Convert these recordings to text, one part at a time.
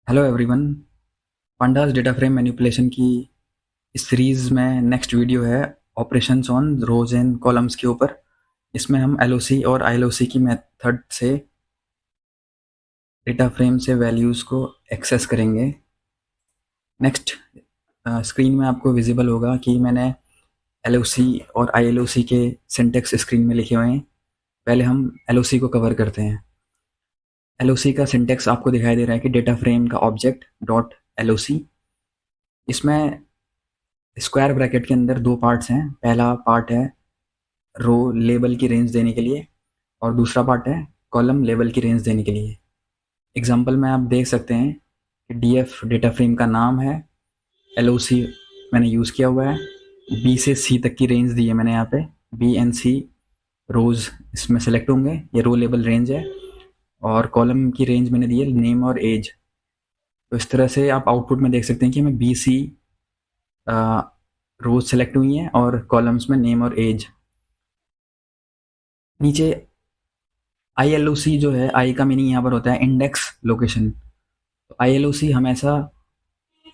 Hello everyone. Pandas data frame manipulation की इस series में नेक्स्ट वीडियो है operations on rows and columns के ऊपर। इसमें हम एलओसी और आईएलओसी की मेथड से डेटा फ्रेम से वैल्यूज़ को एक्सेस करेंगे। नेक्स्ट स्क्रीन में आपको विजिबल होगा कि मैंने एलओसी और आईएलओसी के सिंटेक्स स्क्रीन में लिखे हुए हैं। पहले हम एलओसी को कवर करते हैं। एलओसी का सिंटेक्स आपको दिखाई दे रहा है कि डेटा फ्रेम का ऑब्जेक्ट डॉट एलओसी। इसमें स्क्वायर ब्रैकेट के अंदर दो पार्ट्स हैं। पहला पार्ट है रो लेबल की रेंज देने के लिए और दूसरा पार्ट है कॉलम लेबल की रेंज देने के लिए। एग्जांपल में आप देख सकते हैं कि डीएफ डेटा फ्रेम का नाम है, एलओसी मैंने यूज़ किया हुआ है, बी से सी तक की रेंज दी है मैंने यहाँ पे। बी एंड सी रोज़ इसमें सेलेक्ट होंगे, ये रो लेबल रेंज है। और कॉलम की रेंज मैंने दी है नेम और एज। तो इस तरह से आप आउटपुट में देख सकते हैं कि हमें बी सी रोज सेलेक्ट हुई हैं और कॉलम्स में नेम और एज। नीचे आई जो है, आई का मीनिंग यहाँ पर होता है इंडेक्स लोकेशन। तो आई हमेशा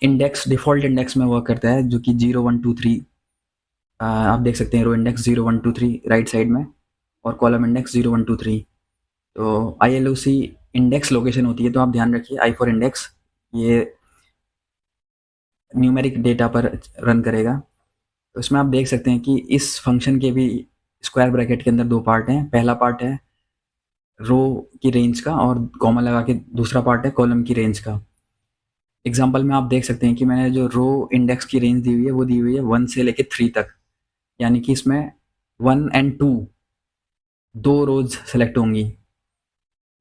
इंडेक्स डिफ़ॉल्ट इंडेक्स में वर्क करता है, जो कि 0123 आप देख सकते हैं। रो इंडेक्स 0123 राइट साइड में और कॉलम इंडेक्स 0123। तो आई इंडेक्स लोकेशन होती है। तो आप ध्यान रखिए, आई फॉर इंडेक्स ये न्यूमेरिक डेटा पर रन करेगा। तो इसमें आप देख सकते हैं कि इस फंक्शन के भी स्क्वायर ब्रैकेट के अंदर दो पार्ट हैं। पहला पार्ट है रो की रेंज का और कॉमा लगा के दूसरा पार्ट है कॉलम की रेंज का। एग्जांपल में आप देख सकते हैं कि मैंने जो रो इंडेक्स की रेंज दी हुई है वो दी हुई है 1 से लेके 3 तक, यानी कि इसमें 1 एंड 2 दो रोज सेलेक्ट होंगी।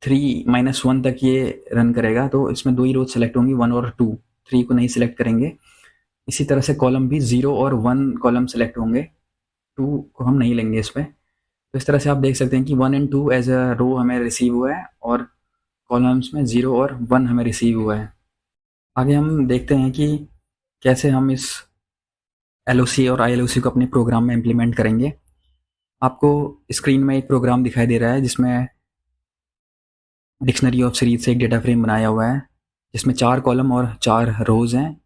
3 - 1 तक ये रन करेगा, तो इसमें दो ही रोज सेलेक्ट होंगी, 1 और 2। 3 को नहीं सिलेक्ट करेंगे। इसी तरह से कॉलम भी 0 और 1 कॉलम सेलेक्ट होंगे, 2 को हम नहीं लेंगे इसमें। तो इस तरह से आप देख सकते हैं कि 1 एंड 2 एज अ रो हमें रिसीव हुआ है और कॉलम्स में 0 और 1 हमें रिसीव हुआ है। आगे हम देखते हैं कि कैसे हम इस एलओसी और आईएलओसी को अपने प्रोग्राम में इम्प्लीमेंट करेंगे। आपको स्क्रीन में एक प्रोग्राम दिखाई दे रहा है जिसमें डिक्शनरी ऑफ सीरीज से एक डेटा फ्रेम बनाया हुआ है, जिसमें 4 कॉलम और 4 रोज हैं।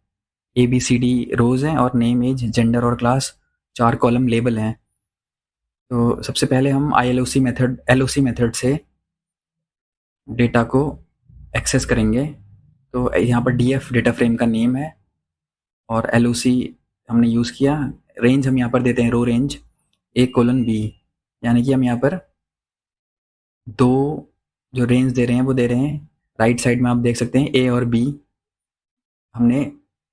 ए बी सी डी रोज हैं और नेम एज जेंडर और क्लास 4 कॉलम लेबल हैं। तो सबसे पहले हम एलओसी मेथड से डेटा को एक्सेस करेंगे। तो यहाँ पर डीएफ डेटा फ्रेम का नेम है और एलओसी हमने यूज़ किया। रेंज हम यहाँ पर देते हैं रो रेंज A:B, यानी कि हम यहाँ पर दो जो रेंज दे रहे हैं वो दे रहे हैं। राइट साइड में आप देख सकते हैं A और B हमने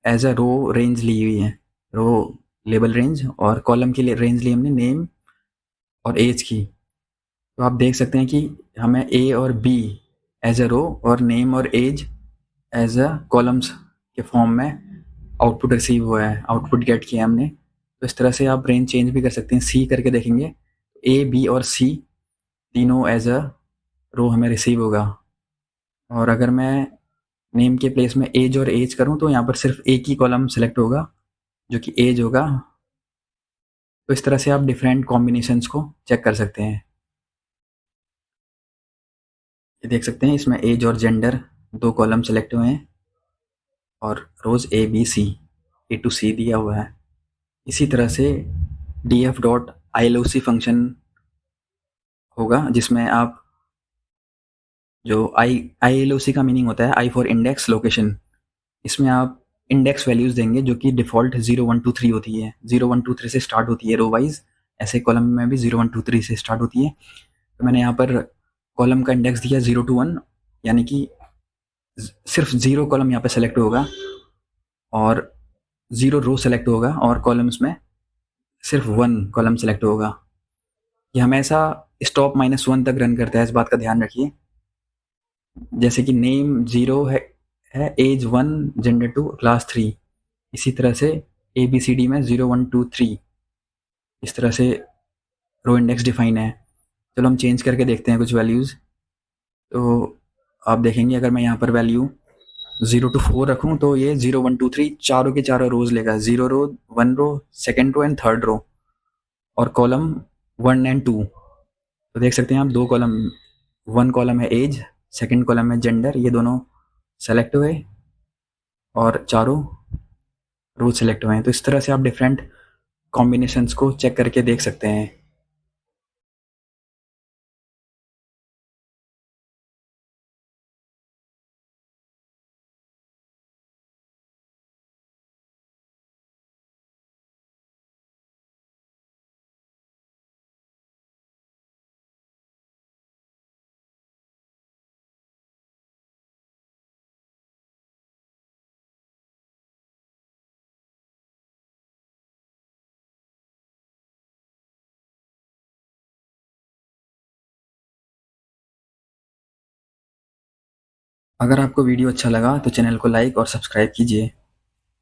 एज अ रो रेंज ली हुई है, रो लेबल रेंज, और कॉलम की रेंज ली हमने नेम और एज की। तो आप देख सकते हैं कि हमें A और B एज अ रो और नेम और एज एज अ कॉलम्स के फॉर्म में आउटपुट रिसीव हुआ है, आउटपुट गेट किया हमने। तो इस तरह से आप रेंज चेंज भी कर सकते हैं। सी करके देखेंगे, ए बी और सी तीनों एज अ रो हमें रिसीव होगा। और अगर मैं नेम के प्लेस में एज और एज करूं तो यहाँ पर सिर्फ एक ही कॉलम सेलेक्ट होगा जो कि एज होगा। तो इस तरह से आप डिफरेंट कॉम्बिनेशंस को चेक कर सकते हैं। ये देख सकते हैं इसमें एज और जेंडर दो कॉलम सेलेक्ट हुए हैं और रोज A to C दिया हुआ है। इसी तरह से df.iloc फंक्शन होगा जिसमें आप जो ILOC का मीनिंग होता है आई फॉर इंडेक्स लोकेशन। इसमें आप इंडेक्स वैल्यूज़ देंगे जो कि डिफ़ॉल्ट 0 1 2 3 होती है। 0 1 2 3 से स्टार्ट होती है रो वाइज, ऐसे कॉलम में भी 0 1 2 3 से स्टार्ट होती है। तो मैंने यहाँ पर कॉलम का इंडेक्स दिया 0 to 1, यानी कि सिर्फ 0 कॉलम यहाँ पे सेलेक्ट होगा और 0 रो सेलेक्ट होगा और कॉलम्स में सिर्फ 1 कॉलम सेलेक्ट होगा। ये हमेशा स्टॉप -1 तक रन करता है, इस बात का ध्यान रखिए। जैसे कि नेम 0 है, एज 1, जेंडर 2, क्लास 3। इसी तरह से ABCD में 0 1 2 3 इस तरह से रो इंडेक्स डिफाइन है। चलो हम चेंज करके देखते हैं कुछ वैल्यूज़। तो आप देखेंगे अगर मैं यहाँ पर वैल्यू 0 to 4 रखूँ तो ये 0 1 2 3 चारों के चारों रोज लेगा। 0 row, 1 row, second row and third row, और कॉलम 1 एंड 2। तो देख सकते हैं आप दो कॉलम, 1 कॉलम है एज, सेकेंड कॉलम है जेंडर, ये दोनों सेलेक्ट हुए। और चारों रोज सेलेक्ट हुए हैं। तो इस तरह से आप डिफरेंट कॉम्बिनेशंस को चेक करके देख सकते हैं। अगर आपको वीडियो अच्छा लगा तो चैनल को लाइक और सब्सक्राइब कीजिए।